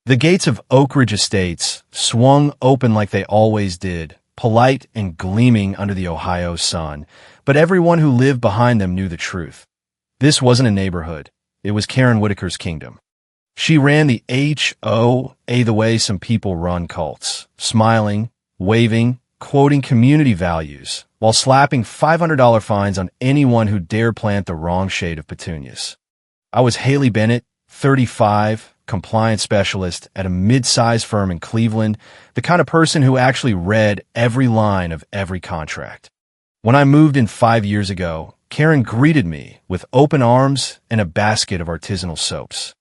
The gates of Oak Ridge Estates swung open like they always did, polite and gleaming under the Ohio sun, but everyone who lived behind them knew the truth. This wasn't a neighborhood. It was Karen Whitaker's kingdom. She ran the HOA the way some people run cults, smiling, waving, quoting community values, while slapping $500 fines on anyone who dared plant the wrong shade of petunias. I was Haley Bennett, 35, compliance specialist at a mid-sized firm in Cleveland, the kind of person who actually read every line of every contract. When I moved in 5 years ago, Karen greeted me with open arms and a basket of artisanal soaps.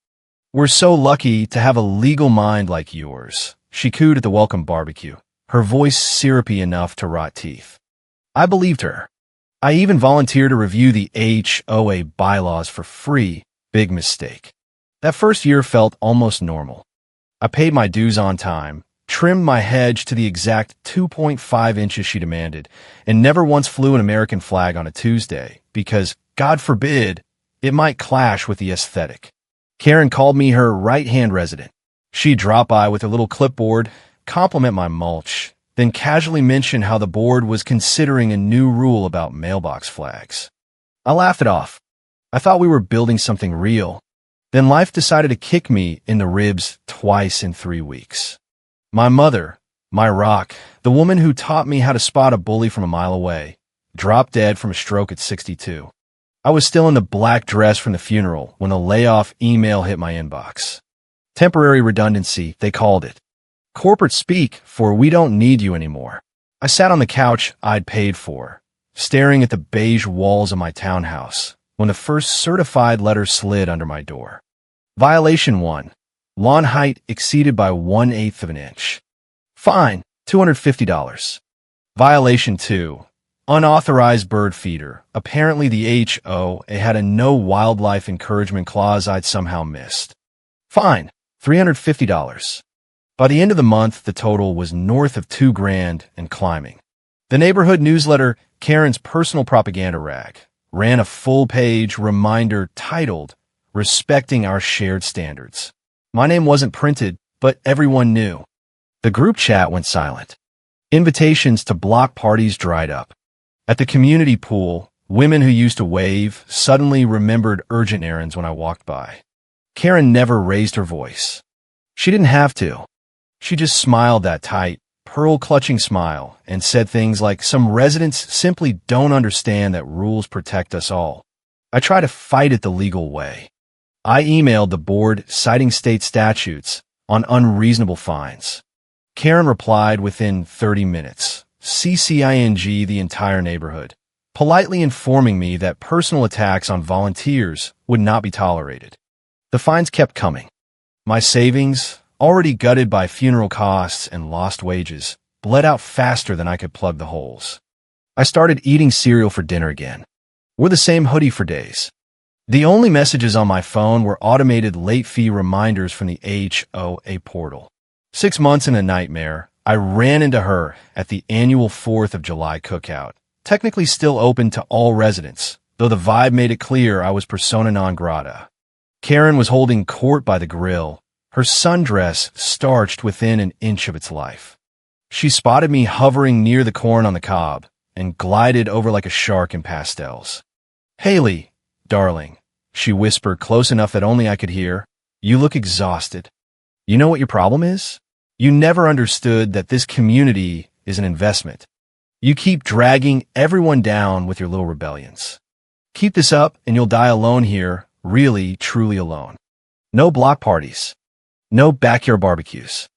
"We're so lucky to have a legal mind like yours," she cooed at the welcome barbecue, her voice syrupy enough to rot teeth. I believed her. I even volunteered to review the HOA bylaws for free. Big mistake. That first year felt almost normal. I paid my dues on time, trimmed my hedge to the exact 2.5 inches she demanded, and never once flew an American flag on a Tuesday because, God forbid, it might clash with the aesthetic. Karen called me her right-hand resident. She'd drop by with her little clipboard, compliment my mulch, then casually mention how the board was considering a new rule about mailbox flags. I laughed it off. I thought we were building something real. Then life decided to kick me in the ribs twice in 3 weeks. My mother, my rock, the woman who taught me how to spot a bully from a mile away, dropped dead from a stroke at 62. I was still in the black dress from the funeral when a layoff email hit my inbox. Temporary redundancy, they called it. Corporate speak for "we don't need you anymore." I sat on the couch I'd paid for, staring at the beige walls of my townhouse, when the first certified letter slid under my door. Violation 1. Lawn height exceeded by 1/8 of an inch. Fine, $250. Violation 2. Unauthorized bird feeder. Apparently the HOA had a no wildlife encouragement clause I'd somehow missed. Fine, $350. By the end of the month, the total was north of $2,000 and climbing. The neighborhood newsletter, Karen's personal propaganda rag, ran a full-page reminder titled, "Respecting Our Shared Standards." My name wasn't printed, but everyone knew. The group chat went silent. Invitations to block parties dried up. At the community pool, women who used to wave suddenly remembered urgent errands when I walked by. Karen never raised her voice. She didn't have to. She just smiled that tight, pearl-clutching smile and said things like, "Some residents simply don't understand that rules protect us all." I tried to fight it the legal way. I emailed the board citing state statutes on unreasonable fines. Karen replied within 30 minutes, CCING the entire neighborhood, politely informing me that personal attacks on volunteers would not be tolerated. The fines kept coming. My savings, already gutted by funeral costs and lost wages, bled out faster than I could plug the holes. I started eating cereal for dinner again. Wore the same hoodie for days. The only messages on my phone were automated late fee reminders from the HOA portal. 6 months in a nightmare, I ran into her at the annual 4th of July cookout, technically still open to all residents, though the vibe made it clear I was persona non grata. Karen was holding court by the grill, her sundress starched within an inch of its life. She spotted me hovering near the corn on the cob and glided over like a shark in pastels. "Haley, darling," she whispered close enough that only I could hear, "you look exhausted. You know what your problem is? You never understood that this community is an investment. You keep dragging everyone down with your little rebellions. Keep this up and you'll die alone here, really, truly alone. No block parties. No backyard barbecues.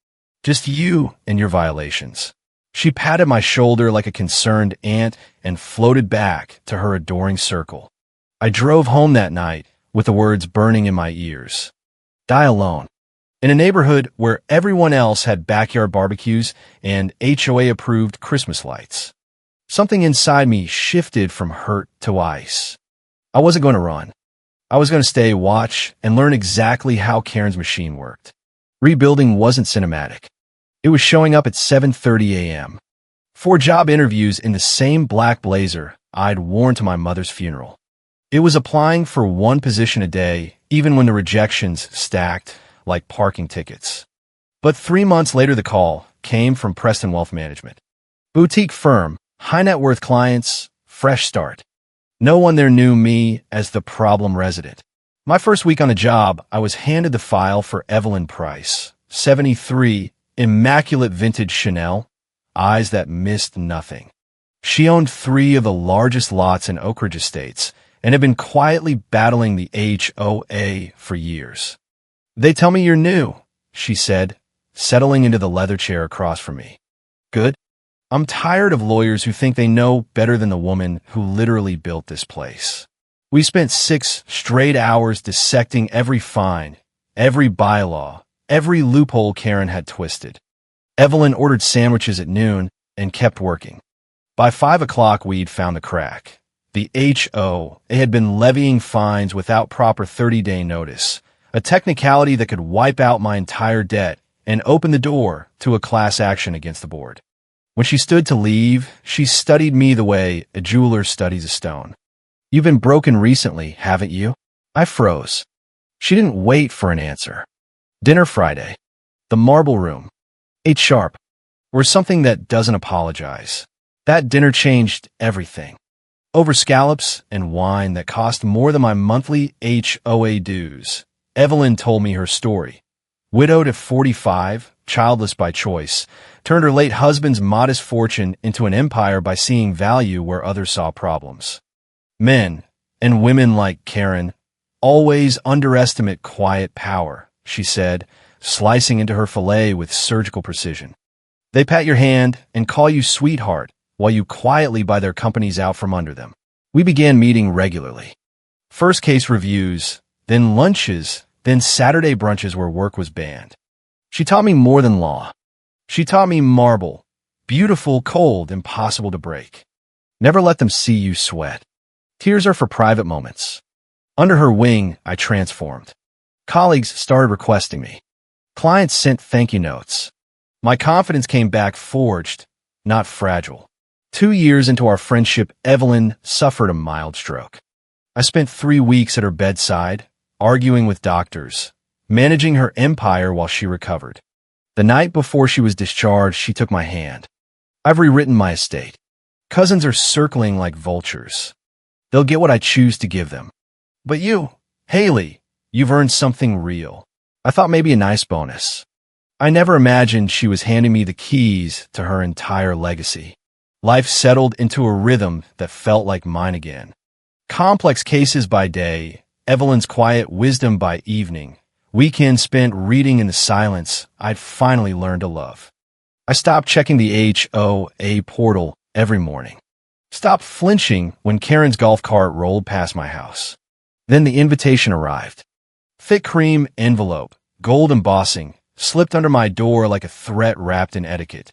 Just you and your violations." She patted my shoulder like a concerned aunt and floated back to her adoring circle. I drove home that night with the words burning in my ears. Die alone. In a neighborhood where everyone else had backyard barbecues and HOA-approved Christmas lights. Something inside me shifted from hurt to ice. I wasn't going to run. I was going to stay, watch, and learn exactly how Karen's machine worked. Rebuilding wasn't cinematic. It was showing up at 7:30 a.m. 4 job interviews in the same black blazer I'd worn to my mother's funeral. It was applying for 1 position a day, even when the rejections stacked like parking tickets. But 3 months later, the call came from Preston Wealth Management. Boutique firm, high net worth clients, fresh start. No one there knew me as the problem resident. My first week on the job, I was handed the file for Evelyn Price, 73, immaculate vintage Chanel, eyes that missed nothing. She owned 3 of the largest lots in Oak Ridge Estates and had been quietly battling the HOA for years. "They tell me you're new," she said, settling into the leather chair across from me. "Good. I'm tired of lawyers who think they know better than the woman who literally built this place." We spent 6 straight hours dissecting every fine, every bylaw, every loophole Karen had twisted. Evelyn ordered sandwiches at noon and kept working. By 5 o'clock, we'd found the crack. The HOA had been levying fines without proper 30-day notice, a technicality that could wipe out my entire debt and open the door to a class action against the board. When she stood to leave, she studied me the way a jeweler studies a stone. "You've been broken recently, haven't you?" I froze. She didn't wait for an answer. Dinner Friday. The Marble Room. 8 sharp. Or something that doesn't apologize. That dinner changed everything. Over scallops and wine that cost more than my monthly HOA dues, Evelyn told me her story. Widowed at 45, childless by choice, turned her late husband's modest fortune into an empire by seeing value where others saw problems. "Men, and women like Karen, always underestimate quiet power," she said, slicing into her fillet with surgical precision. "They pat your hand and call you sweetheart while you quietly buy their companies out from under them." We began meeting regularly. First case reviews, then lunches, then Saturday brunches where work was banned. She taught me more than law. She taught me marble, beautiful, cold, impossible to break. Never let them see you sweat. Tears are for private moments. Under her wing, I transformed. Colleagues started requesting me. Clients sent thank you notes. My confidence came back forged, not fragile. 2 years into our friendship, Evelyn suffered a mild stroke. I spent 3 weeks at her bedside, arguing with doctors, managing her empire while she recovered. The night before she was discharged, she took my hand. "I've rewritten my estate. Cousins are circling like vultures. They'll get what I choose to give them. But you, Haley, you've earned something real." I thought maybe a nice bonus. I never imagined she was handing me the keys to her entire legacy. Life settled into a rhythm that felt like mine again. Complex cases by day, Evelyn's quiet wisdom by evening, weekends spent reading in the silence I'd finally learned to love. I stopped checking the HOA portal every morning. Stopped flinching when Karen's golf cart rolled past my house. Then the invitation arrived. Thick cream envelope, gold embossing, slipped under my door like a threat wrapped in etiquette.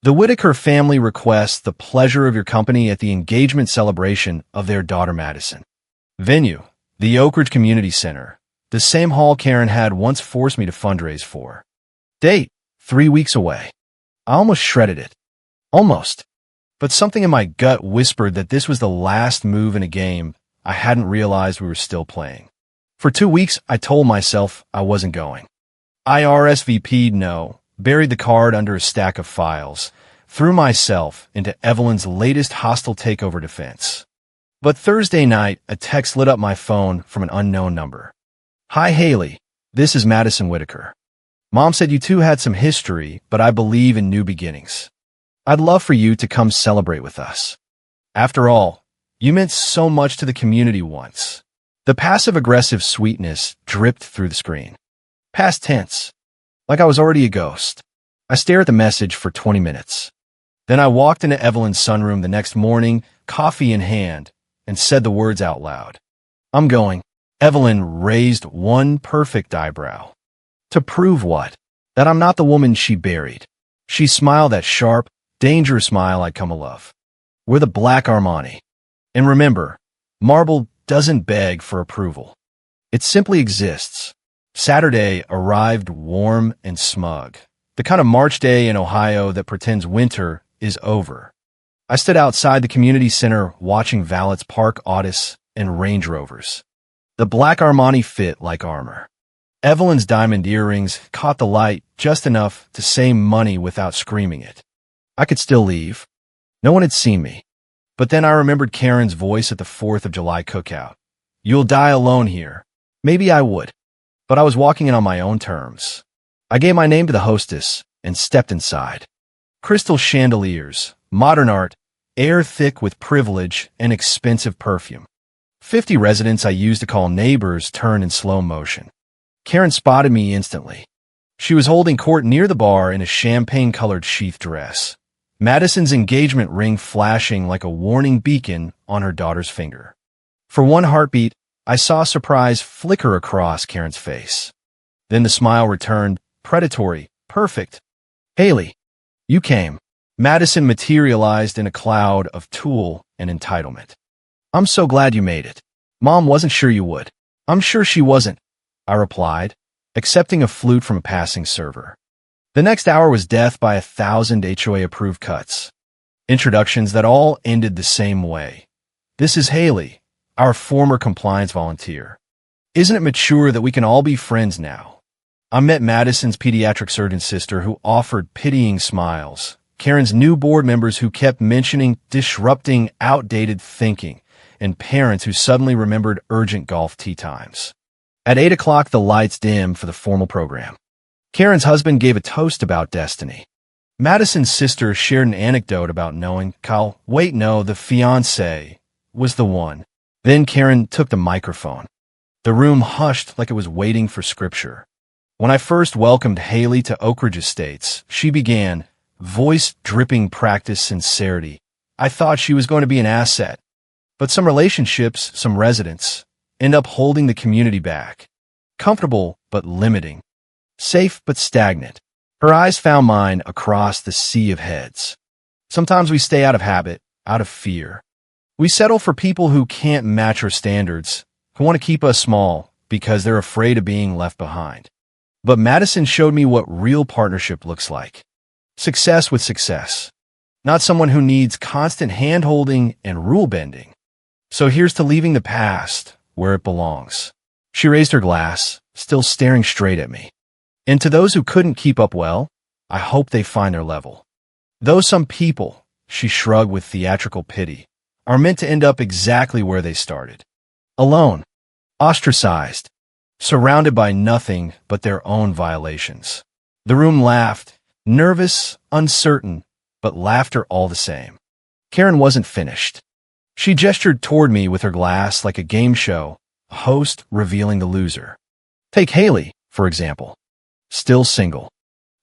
"The Whitaker family requests the pleasure of your company at the engagement celebration of their daughter Madison. Venue, the Oak Ridge Community Center, the same hall Karen had once forced me to fundraise for. Date, 3 weeks away." I almost shredded it. Almost. But something in my gut whispered that this was the last move in a game I hadn't realized we were still playing. For 2 weeks, I told myself I wasn't going. I RSVP'd no, buried the card under a stack of files, threw myself into Evelyn's latest hostile takeover defense. But Thursday night, a text lit up my phone from an unknown number. "Hi, Haley. This is Madison Whitaker. Mom said you two had some history, but I believe in new beginnings. I'd love for you to come celebrate with us. After all, you meant so much to the community once." The passive-aggressive sweetness dripped through the screen. Past tense. Like I was already a ghost. I stared at the message for 20 minutes. Then I walked into Evelyn's sunroom the next morning, coffee in hand, and said the words out loud. "I'm going." Evelyn raised one perfect eyebrow. To prove what? That I'm not the woman she buried. She smiled that sharp, dangerous smile I'd come to love. "We're the Black Armani. And remember, marble doesn't beg for approval. It simply exists." Saturday arrived warm and smug. The kind of March day in Ohio that pretends winter is over. I stood outside the community center watching valets park Autos and Range Rovers. The Black Armani fit like armor. Evelyn's diamond earrings caught the light just enough to say money without screaming it. I could still leave. No one had seen me. But then I remembered Karen's voice at the 4th of July cookout. You'll die alone here. Maybe I would. But I was walking in on my own terms. I gave my name to the hostess and stepped inside. Crystal chandeliers, modern art, air thick with privilege and expensive perfume. 50 residents I used to call neighbors turned in slow motion. Karen spotted me instantly. She was holding court near the bar in a champagne-colored sheath dress, Madison's engagement ring flashing like a warning beacon on her daughter's finger. For one heartbeat, I saw surprise flicker across Karen's face. Then the smile returned, predatory, perfect. Haley, you came. Madison materialized in a cloud of tulle and entitlement. I'm so glad you made it. Mom wasn't sure you would. I'm sure she wasn't, I replied, accepting a flute from a passing server. The next hour was death by 1,000 HOA-approved cuts. Introductions that all ended the same way. This is Haley, our former compliance volunteer. Isn't it mature that we can all be friends now? I met Madison's pediatric surgeon sister who offered pitying smiles, Karen's new board members who kept mentioning disrupting outdated thinking, and parents who suddenly remembered urgent golf tee times. At 8 o'clock, the lights dimmed for the formal program. Karen's husband gave a toast about destiny. Madison's sister shared an anecdote about knowing Kyle, wait, no, the fiancé was the one. Then Karen took the microphone. The room hushed like it was waiting for scripture. When I first welcomed Haley to Oak Ridge Estates, she began, voice dripping practice sincerity. I thought she was going to be an asset. But some relationships, some residents, end up holding the community back. Comfortable, but limiting. Safe, but stagnant. Her eyes found mine across the sea of heads. Sometimes we stay out of habit, out of fear. We settle for people who can't match our standards, who want to keep us small because they're afraid of being left behind. But Madison showed me what real partnership looks like. Success with success. Not someone who needs constant hand-holding and rule-bending. So here's to leaving the past where it belongs. She raised her glass, still staring straight at me. And to those who couldn't keep up well, I hope they find their level. Though some people, she shrugged with theatrical pity, are meant to end up exactly where they started. Alone, ostracized, surrounded by nothing but their own violations. The room laughed, nervous, uncertain, but laughter all the same. Karen wasn't finished. She gestured toward me with her glass like a game show, a host revealing the loser. Take Haley, for example. Still single.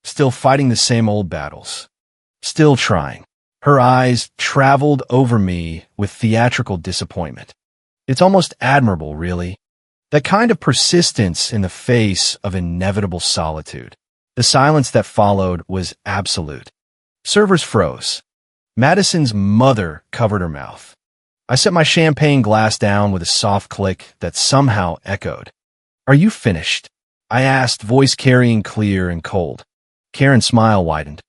Still fighting the same old battles. Still trying. Her eyes traveled over me with theatrical disappointment. It's almost admirable, really. That kind of persistence in the face of inevitable solitude. The silence that followed was absolute. Servers froze. Madison's mother covered her mouth. I set my champagne glass down with a soft click that somehow echoed. Are you finished? I asked, voice carrying clear and cold. Karen's smile widened.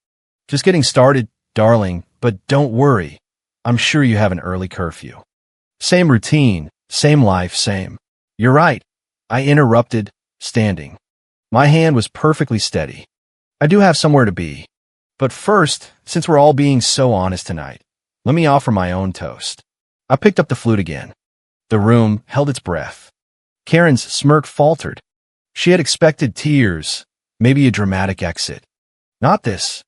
Just getting started, darling, but don't worry. I'm sure you have an early curfew. Same routine, same life, same. You're right. I interrupted, standing. My hand was perfectly steady. I do have somewhere to be. But first, since we're all being so honest tonight, let me offer my own toast. I picked up the flute again. The room held its breath. Karen's smirk faltered. She had expected tears, maybe a dramatic exit. Not this.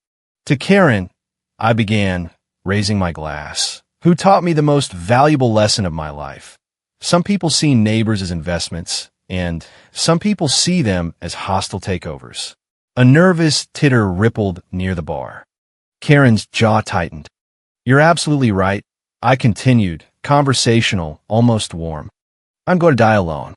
To Karen, I began, raising my glass, who taught me the most valuable lesson of my life. Some people see neighbors as investments, and some people see them as hostile takeovers. A nervous titter rippled near the bar. Karen's jaw tightened. You're absolutely right, I continued, conversational, almost warm. I'm going to die alone.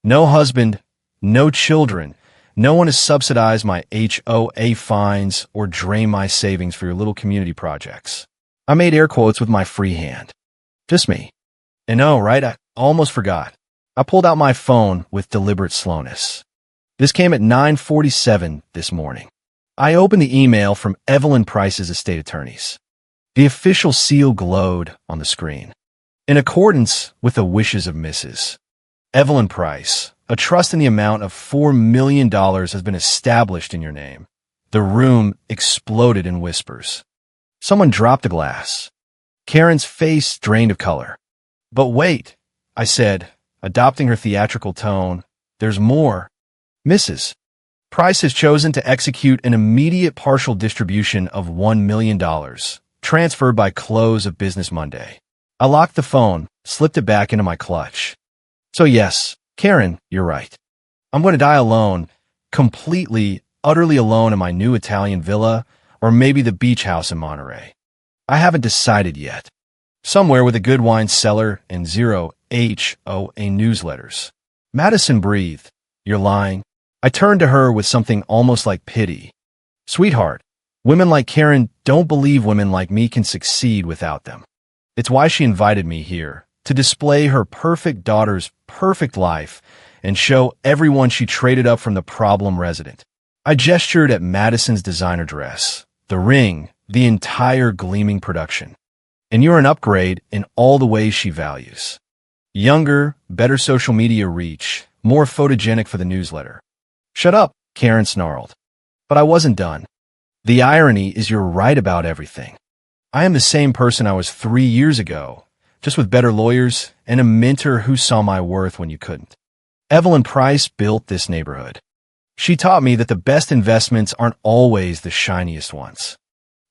No husband, no children. No one has subsidized my HOA fines or drained my savings for your little community projects. I made air quotes with my free hand. Just me. And oh, right, I almost forgot. I pulled out my phone with deliberate slowness. This came at 9:47 this morning. I opened the email from Evelyn Price's estate attorneys. The official seal glowed on the screen. In accordance with the wishes of Mrs. Evelyn Price, A trust in the amount of $4 million has been established in your name. The room exploded in whispers. Someone dropped a glass. Karen's face drained of color. But wait, I said, adopting her theatrical tone. There's more. Mrs. Price has chosen to execute an immediate partial distribution of $1 million, transferred by close of business Monday. I locked the phone, slipped it back into my clutch. So yes, Karen, you're right. I'm going to die alone, completely, utterly alone in my new Italian villa, or maybe the beach house in Monterey. I haven't decided yet. Somewhere with a good wine cellar and 0 HOA newsletters. Madison breathed. You're lying. I turned to her with something almost like pity. Sweetheart, women like Karen don't believe women like me can succeed without them. It's why she invited me here, to display her perfect daughter's perfect life and show everyone she traded up from the problem resident. I gestured at Madison's designer dress, the ring, the entire gleaming production. And you're an upgrade in all the ways she values. Younger, better social media reach, more photogenic for the newsletter. Shut up, Karen snarled. But I wasn't done. The irony is you're right about everything. I am the same person I was 3 years ago, just with better lawyers and a mentor who saw my worth when you couldn't. Evelyn Price built this neighborhood. She taught me that the best investments aren't always the shiniest ones.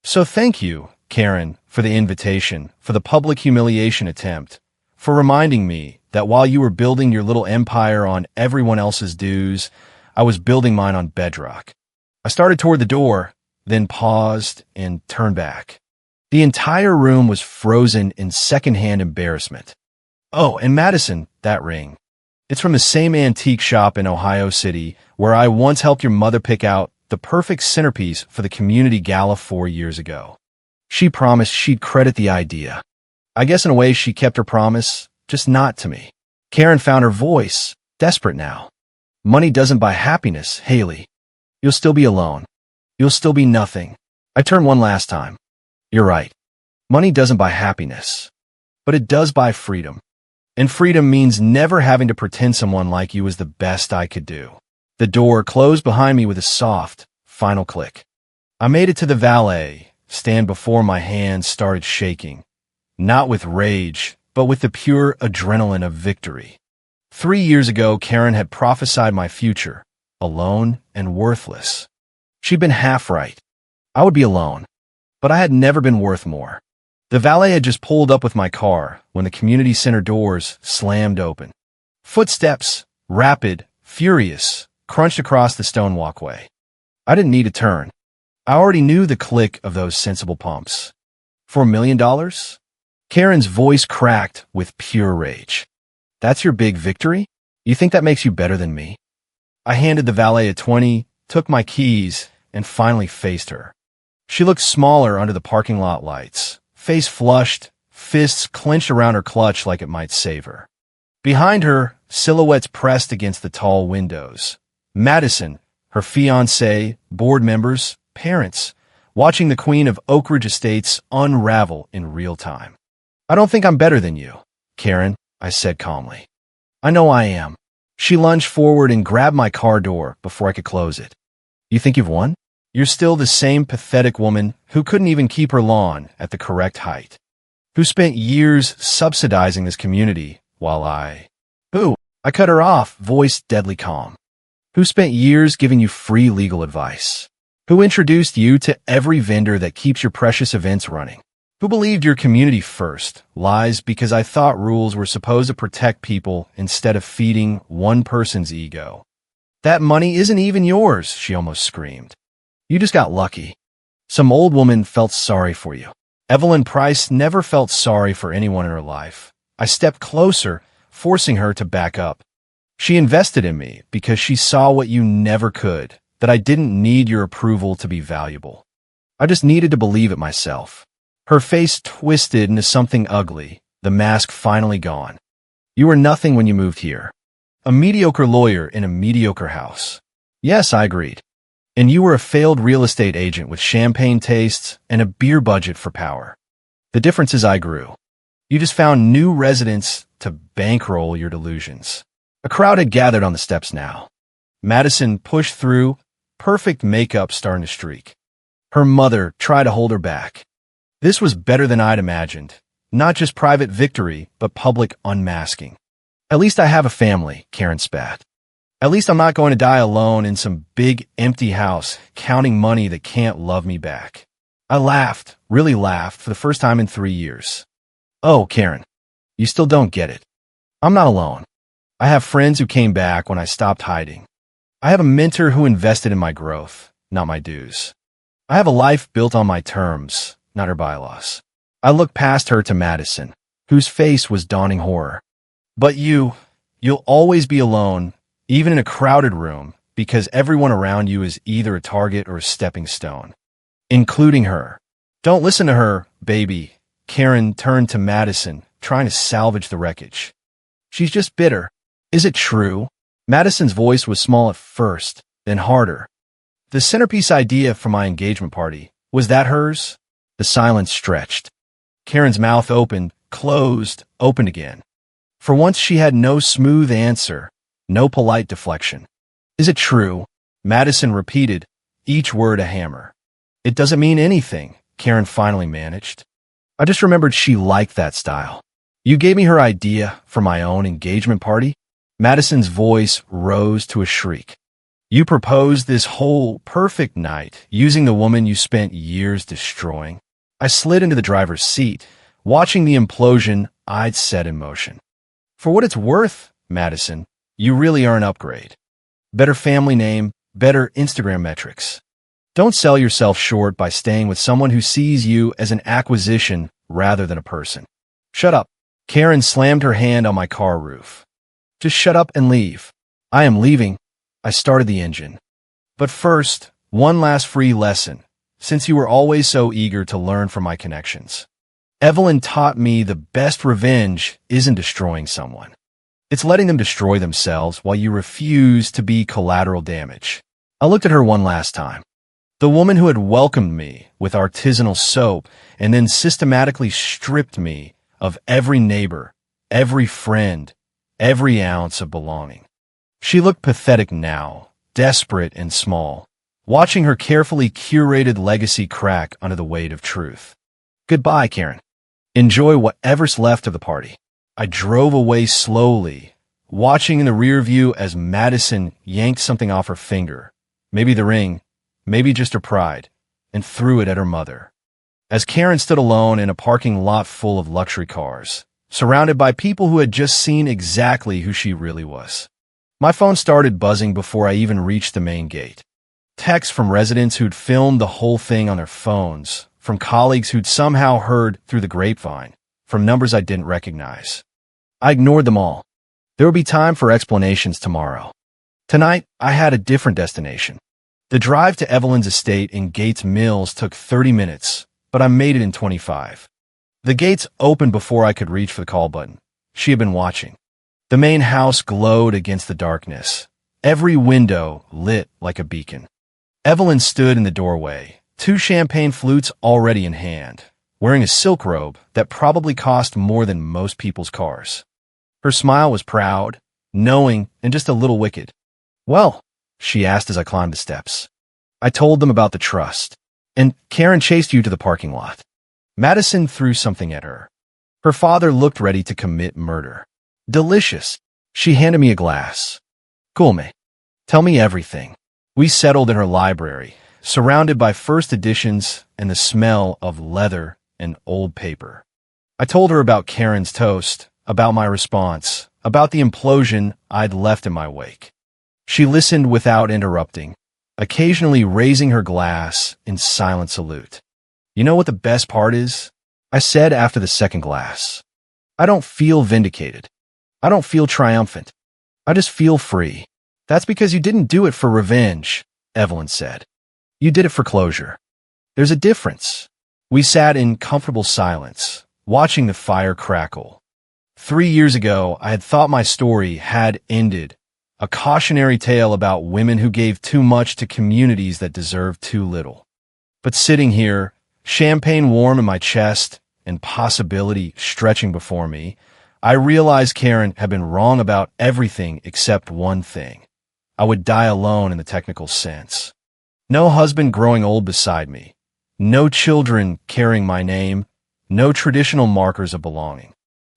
So thank you, Karen, for the invitation, for the public humiliation attempt, for reminding me that while you were building your little empire on everyone else's dues, I was building mine on bedrock. I started toward the door, then paused and turned back. The entire room was frozen in secondhand embarrassment. Oh, and Madison, that ring. It's from the same antique shop in Ohio City where I once helped your mother pick out the perfect centerpiece for the community gala 4 years ago. She promised she'd credit the idea. I guess in a way she kept her promise, just not to me. Karen found her voice, desperate now. Money doesn't buy happiness, Haley. You'll still be alone. You'll still be nothing. I turned one last time. You're right. Money doesn't buy happiness, but it does buy freedom. And freedom means never having to pretend someone like you is the best I could do. The door closed behind me with a soft, final click. I made it to the valet, stand before my hands started shaking. Not with rage, but with the pure adrenaline of victory. 3 years ago, Karen had prophesied my future, alone and worthless. She'd been half right. I would be alone, but I had never been worth more. The valet had just pulled up with my car when the community center doors slammed open. Footsteps, rapid, furious, crunched across the stone walkway. I didn't need to turn. I already knew the click of those sensible pumps. $4 million? Karen's voice cracked with pure rage. That's your big victory? You think that makes you better than me? I handed the valet a 20, took my keys, and finally faced her. She looked smaller under the parking lot lights, face flushed, fists clenched around her clutch like it might save her. Behind her, silhouettes pressed against the tall windows. Madison, her fiancé, board members, parents, watching the queen of Oak Ridge Estates unravel in real time. I don't think I'm better than you, Karen, I said calmly. I know I am. She lunged forward and grabbed my car door before I could close it. You think you've won? You're still the same pathetic woman who couldn't even keep her lawn at the correct height, who spent years subsidizing this community while Who? I cut her off, voice deadly calm. Who spent years giving you free legal advice? Who introduced you to every vendor that keeps your precious events running? Who believed your community first? Lies because I thought rules were supposed to protect people instead of feeding one person's ego. That money isn't even yours, she almost screamed. You just got lucky. Some old woman felt sorry for you. Evelyn Price never felt sorry for anyone in her life. I stepped closer, forcing her to back up. She invested in me because she saw what you never could, that I didn't need your approval to be valuable. I just needed to believe it myself. Her face twisted into something ugly, the mask finally gone. You were nothing when you moved here. A mediocre lawyer in a mediocre house. Yes, I agreed. And you were a failed real estate agent with champagne tastes and a beer budget for power. The difference is I grew. You just found new residents to bankroll your delusions. A crowd had gathered on the steps now. Madison pushed through, perfect makeup starting to streak. Her mother tried to hold her back. This was better than I'd imagined. Not just private victory, but public unmasking. At least I have a family, Karen spat. At least I'm not going to die alone in some big, empty house, counting money that can't love me back. I laughed, really laughed, for the first time in 3 years. Oh, Karen, you still don't get it. I'm not alone. I have friends who came back when I stopped hiding. I have a mentor who invested in my growth, not my dues. I have a life built on my terms, not her bylaws. I looked past her to Madison, whose face was dawning horror. But you'll always be alone, even in a crowded room, because everyone around you is either a target or a stepping stone, including her. Don't listen to her, baby. Karen turned to Madison, trying to salvage the wreckage. She's just bitter. Is it true? Madison's voice was small at first, then harder. The centerpiece idea for my engagement party, was that hers? The silence stretched. Karen's mouth opened, closed, opened again. For once she had no smooth answer, no polite deflection. Is it true? Madison repeated, each word a hammer. It doesn't mean anything, Karen finally managed. I just remembered she liked that style. You gave me her idea for my own engagement party? Madison's voice rose to a shriek. You proposed this whole perfect night using the woman you spent years destroying. I slid into the driver's seat, watching the implosion I'd set in motion. For what it's worth, Madison, you really are an upgrade. Better family name, better Instagram metrics. Don't sell yourself short by staying with someone who sees you as an acquisition rather than a person. Shut up. Karen slammed her hand on my car roof. Just shut up and leave. I am leaving. I started the engine. But first, one last free lesson, since you were always so eager to learn from my connections. Evelyn taught me the best revenge isn't destroying someone. It's letting them destroy themselves while you refuse to be collateral damage. I looked at her one last time. The woman who had welcomed me with artisanal soap and then systematically stripped me of every neighbor, every friend, every ounce of belonging. She looked pathetic now, desperate and small, watching her carefully curated legacy crack under the weight of truth. Goodbye, Karen. Enjoy whatever's left of the party. I drove away slowly, watching in the rear view as Madison yanked something off her finger, maybe the ring, maybe just her pride, and threw it at her mother. As Karen stood alone in a parking lot full of luxury cars, surrounded by people who had just seen exactly who she really was. My phone started buzzing before I even reached the main gate. Texts from residents who'd filmed the whole thing on their phones, from colleagues who'd somehow heard through the grapevine, from numbers I didn't recognize. I ignored them all. There would be time for explanations tomorrow. Tonight, I had a different destination. The drive to Evelyn's estate in Gates Mills took 30 minutes, but I made it in 25. The gates opened before I could reach for the call button. She had been watching. The main house glowed against the darkness, every window lit like a beacon. Evelyn stood in the doorway, 2 champagne flutes already in hand, wearing a silk robe that probably cost more than most people's cars. Her smile was proud, knowing, and just a little wicked. Well, she asked as I climbed the steps. I told them about the trust, and Karen chased you to the parking lot. Madison threw something at her. Her father looked ready to commit murder. Delicious. She handed me a glass. Cool, mate. Tell me everything. We settled in her library, surrounded by first editions and the smell of leather and old paper. I told her about Karen's toast, about my response, about the implosion I'd left in my wake. She listened without interrupting, occasionally raising her glass in silent salute. You know what the best part is? I said after the second glass. I don't feel vindicated. I don't feel triumphant. I just feel free. That's because you didn't do it for revenge, Evelyn said. You did it for closure. There's a difference. We sat in comfortable silence, watching the fire crackle. 3 years ago, I had thought my story had ended, a cautionary tale about women who gave too much to communities that deserved too little. But sitting here, champagne warm in my chest and possibility stretching before me, I realized Karen had been wrong about everything except one thing. I would die alone in the technical sense. No husband growing old beside me. No children carrying my name. No traditional markers of belonging.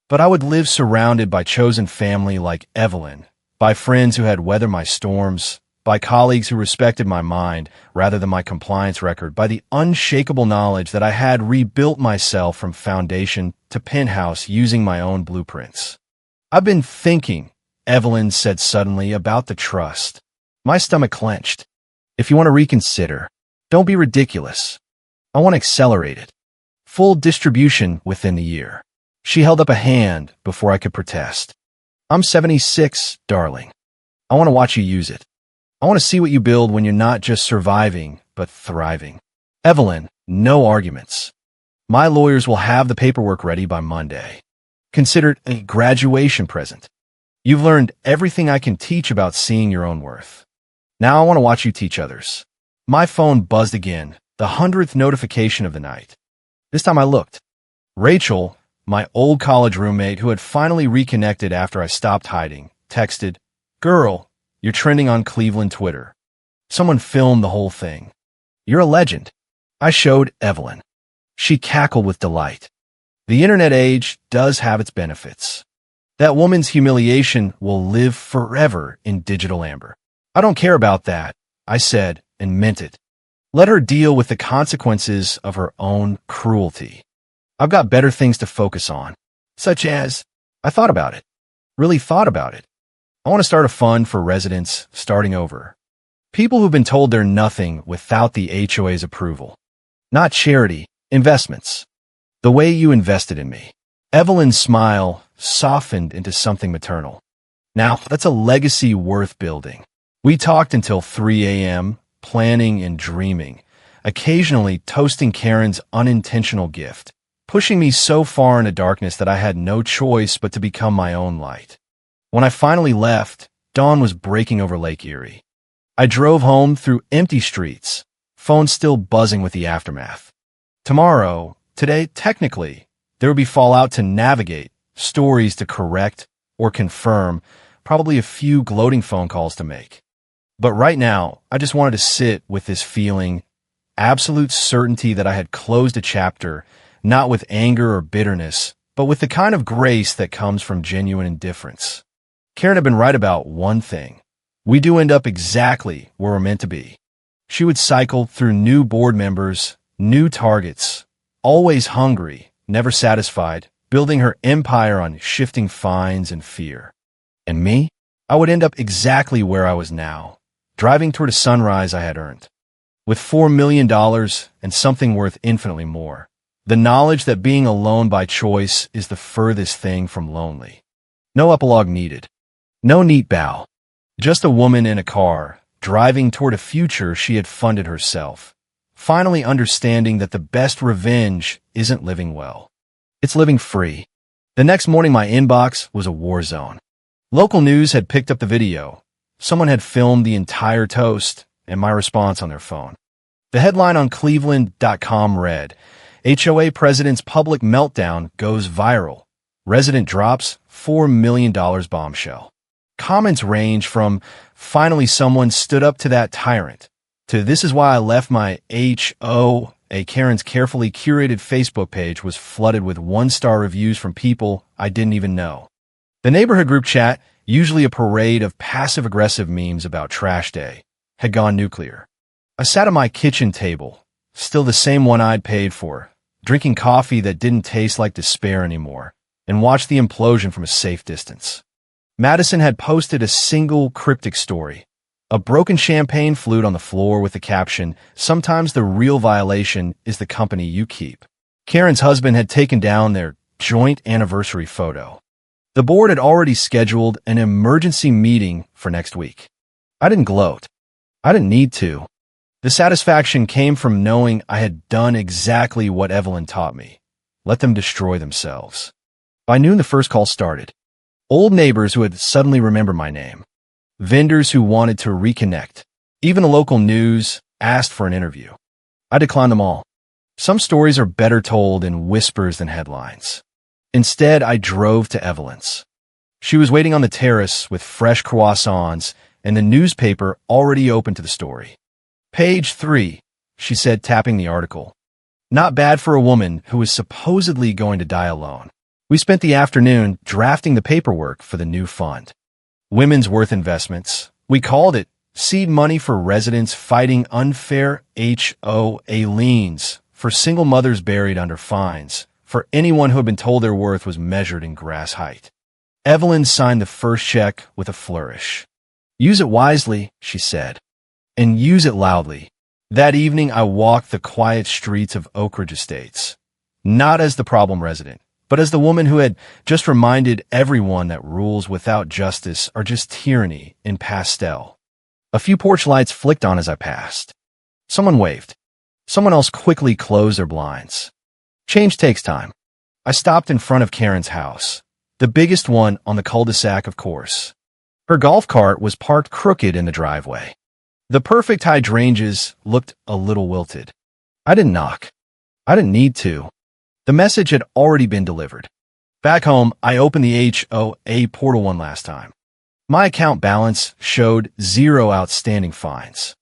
But I would live surrounded by chosen family like Evelyn, by friends who had weathered my storms, by colleagues who respected my mind rather than my compliance record, by the unshakable knowledge that I had rebuilt myself from foundation to penthouse using my own blueprints. I've been thinking, Evelyn said suddenly, about the trust. My stomach clenched. If you want to reconsider, don't be ridiculous. I want to accelerate it. Full distribution within the year. She held up a hand before I could protest. I'm 76, darling. I want to watch you use it. I want to see what you build when you're not just surviving, but thriving. Evelyn, no arguments. My lawyers will have the paperwork ready by Monday. Consider it a graduation present. You've learned everything I can teach about seeing your own worth. Now I want to watch you teach others. My phone buzzed again, the 100th notification of the night. This time I looked. Rachel, my old college roommate who had finally reconnected after I stopped hiding, texted, "Girl, you're trending on Cleveland Twitter. Someone filmed the whole thing. You're a legend." I showed Evelyn. She cackled with delight. The internet age does have its benefits. That woman's humiliation will live forever in digital amber. I don't care about that, I said, and meant it. Let her deal with the consequences of her own cruelty. I've got better things to focus on, such as, I thought about it, really thought about it. I want to start a fund for residents starting over. People who've been told they're nothing without the HOA's approval. Not charity, investments. The way you invested in me. Evelyn's smile softened into something maternal. Now, that's a legacy worth building. We talked until 3 a.m., planning and dreaming, occasionally toasting Karen's unintentional gift, pushing me so far into darkness that I had no choice but to become my own light. When I finally left, dawn was breaking over Lake Erie. I drove home through empty streets, phone still buzzing with the aftermath. Today, technically, there would be fallout to navigate, stories to correct or confirm, probably a few gloating phone calls to make. But right now, I just wanted to sit with this feeling, absolute certainty that I had closed a chapter, not with anger or bitterness, but with the kind of grace that comes from genuine indifference. Karen had been right about one thing. We do end up exactly where we're meant to be. She would cycle through new board members, new targets, always hungry, never satisfied, building her empire on shifting fines and fear. And me? I would end up exactly where I was now, driving toward a sunrise I had earned. With $4 million and something worth infinitely more. The knowledge that being alone by choice is the furthest thing from lonely. No epilogue needed. No neat bow. Just a woman in a car, driving toward a future she had funded herself. Finally understanding that the best revenge isn't living well. It's living free. The next morning my inbox was a war zone. Local news had picked up the video. Someone had filmed the entire toast and my response on their phone. The headline on Cleveland.com read, HOA President's public meltdown goes viral. Resident drops $4 million bombshell. Comments range from, finally someone stood up to that tyrant, to this is why I left my HOA Karen's carefully curated Facebook page was flooded with one-star reviews from people I didn't even know. The neighborhood group chat, usually a parade of passive-aggressive memes about trash day, had gone nuclear. I sat at my kitchen table, still the same one I'd paid for, drinking coffee that didn't taste like despair anymore, and watched the implosion from a safe distance. Madison had posted a single cryptic story, a broken champagne flute on the floor with the caption, "Sometimes the real violation is the company you keep." Karen's husband had taken down their joint anniversary photo. The board had already scheduled an emergency meeting for next week. I didn't gloat. I didn't need to. The satisfaction came from knowing I had done exactly what Evelyn taught me. Let them destroy themselves. By noon, the first call started. Old neighbors who had suddenly remembered my name. Vendors who wanted to reconnect. Even the local news asked for an interview. I declined them all. Some stories are better told in whispers than headlines. Instead, I drove to Evelyn's. She was waiting on the terrace with fresh croissants and the newspaper already open to the story. Page 3, she said, tapping the article. Not bad for a woman who was supposedly going to die alone. We spent the afternoon drafting the paperwork for the new fund. Women's Worth Investments. We called it Seed Money for Residents Fighting Unfair HOA Liens for single mothers buried under fines for anyone who had been told their worth was measured in grass height. Evelyn signed the first check with a flourish. Use it wisely, she said, and use it loudly. That evening, I walked the quiet streets of Oak Ridge Estates, not as the problem resident, but as the woman who had just reminded everyone that rules without justice are just tyranny in pastel. A few porch lights flicked on as I passed. Someone waved. Someone else quickly closed their blinds. Change takes time. I stopped in front of Karen's house, the biggest one on the cul-de-sac, of course. Her golf cart was parked crooked in the driveway. The perfect hydrangeas looked a little wilted. I didn't knock. I didn't need to. The message had already been delivered. Back home, I opened the HOA portal one last time. My account balance showed 0 outstanding fines.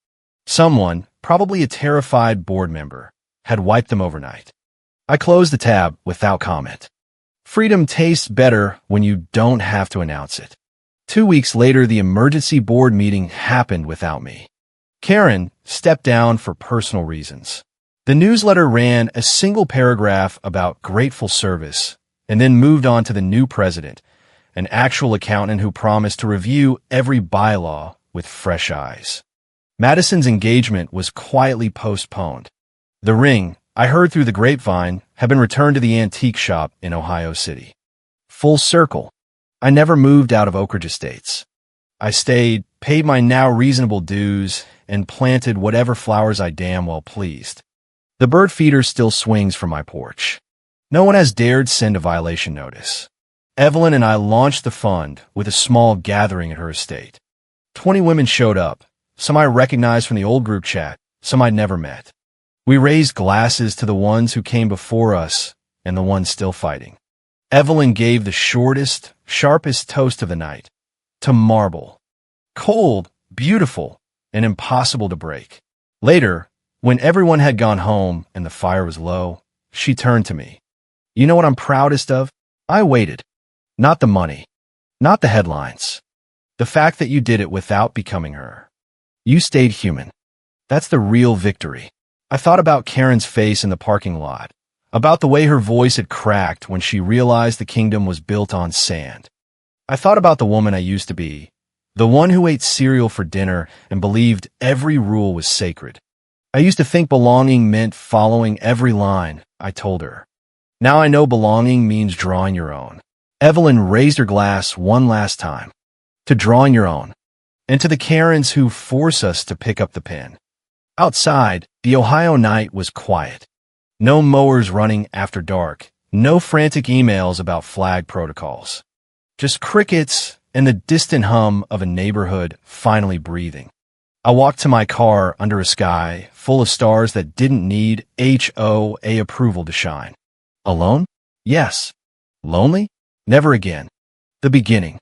Someone, probably a terrified board member, had wiped them overnight. I closed the tab without comment. Freedom tastes better when you don't have to announce it. 2 weeks later, the emergency board meeting happened without me. Karen stepped down for personal reasons. The newsletter ran a single paragraph about grateful service and then moved on to the new president, an actual accountant who promised to review every bylaw with fresh eyes. Madison's engagement was quietly postponed. The ring, I heard through the grapevine, had been returned to the antique shop in Ohio City. Full circle. I never moved out of Oak Ridge Estates. I stayed, paid my now reasonable dues, and planted whatever flowers I damn well pleased. The bird feeder still swings from my porch. No one has dared send a violation notice. Evelyn and I launched the fund with a small gathering at her estate. 20 women showed up, some I recognized from the old group chat, some I'd never met. We raised glasses to the ones who came before us and the ones still fighting. Evelyn gave the shortest, sharpest toast of the night, to marble. Cold, beautiful, and impossible to break. Later, when everyone had gone home and the fire was low, she turned to me. You know what I'm proudest of? I waited. Not the money. Not the headlines. The fact that you did it without becoming her. You stayed human. That's the real victory. I thought about Karen's face in the parking lot, about the way her voice had cracked when she realized the kingdom was built on sand. I thought about the woman I used to be, the one who ate cereal for dinner and believed every rule was sacred. I used to think belonging meant following every line I told her. Now I know belonging means drawing your own. Evelyn raised her glass one last time. To drawing your own. And to the Karens who force us to pick up the pen. Outside, the Ohio night was quiet. No mowers running after dark. No frantic emails about flag protocols. Just crickets and the distant hum of a neighborhood finally breathing. I walked to my car under a sky full of stars that didn't need HOA approval to shine. Alone? Yes. Lonely? Never again. The beginning.